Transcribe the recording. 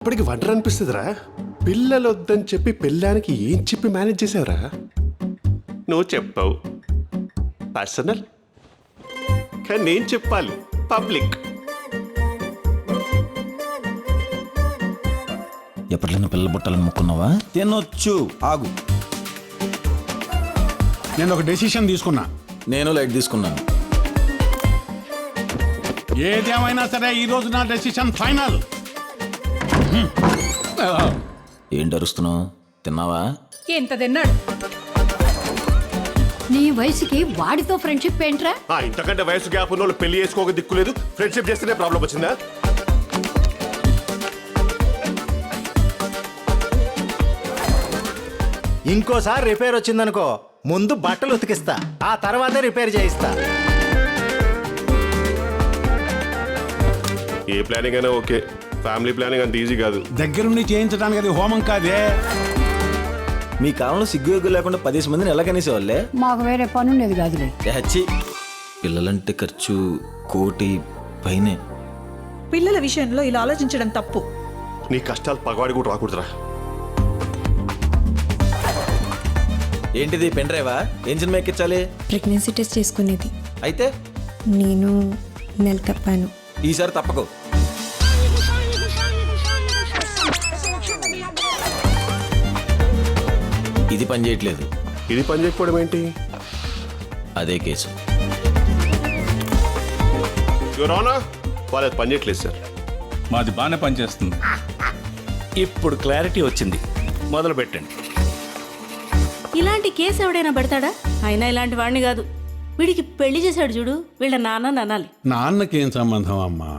ఇప్పటికి వంటర్ అనిపిస్తుందిరా. పిల్లలు వద్దని చెప్పి పెళ్ళానికి ఏం చెప్పి మేనేజ్ చేసావురా? నువ్వు చెప్పావు పర్సనల్, కానీ నేను చెప్పాలి పబ్లిక్. ఎప్పట్లైనా పిల్ల బుట్టాలని ముక్కున్నావా? తినొచ్చు, ఆగు. నేను ఒక డెసిషన్ తీసుకున్నా. నేను లైట్ తీసుకున్నాను. ఏదేమైనా సరే ఈ రోజు నా డెసిషన్ ఫైనల్. ఏంటి అరుస్తున్నావు? తిన్నావా? ఎంత తిన్నాడు? నీ వయసుకి వాడితో ఫ్రెండ్షిప్ ఏంట్రా? ఇంతకంటే వయసు గ్యాప్ ఉన్న వాళ్ళు పెళ్లి చేసుకోక దిక్కులేదు, ఫ్రెండ్షిప్ చేస్తేనే ప్రాబ్లం వచ్చిందా? ఇంకోసారి రిపేర్ వచ్చిందనుకో, ముందు బట్టలు ఉతికిస్తా, ఆ తర్వాతే రిపేర్ చేయిస్తా. ఏ ప్లానింగ్ అయినా ఓకే, ఫ్యామిలీ ప్లానింగ్ అంత ఈజీ కాదు. దగ్గరుండి చేయించడానికి అది హోమం కాదే. మీ కాలంలో సిగ్గు ఎగ్గు లేకుండా 10 మందిని ఎలా కనేసేవాళ్ళే? మాకు వేరే పని ఉండేది కాదులే. హచ్చి, పిల్లలంటే ఖర్చు 1 కోటి పైనే. పిల్లల విషయంలో ఇలా ఆలోచించడం తప్పు. నీ కష్టాలు పగవాడి కూడా రాకూడదురా. ఏంటిది, పెన్ డ్రైవా? ఏం సినిమా ఎక్కించాలి? ప్రెగ్నెన్సీ టెస్ట్ చేసుకునేది. అయితే నేను నెల తప్పాను. ఈసారి తప్పకు. ఇది పని చేయట్లేదు. ఇది పని చేయకపోవడం ఏంటి? అదే కేసు. వాళ్ళది పని చేయట్లేదు సార్. మాది బాగానే పనిచేస్తుంది. ఇప్పుడు క్లారిటీ వచ్చింది, మొదలు పెట్టండి. ఇలాంటి కేసు ఎవడైనా పడతాడా? అయినా ఇలాంటి వాడిని కాదు, వీడికి పెళ్లి చేశాడు చూడు, వీళ్ళ నాన్న అనాలి. నాన్నకేం సంబంధం అమ్మా?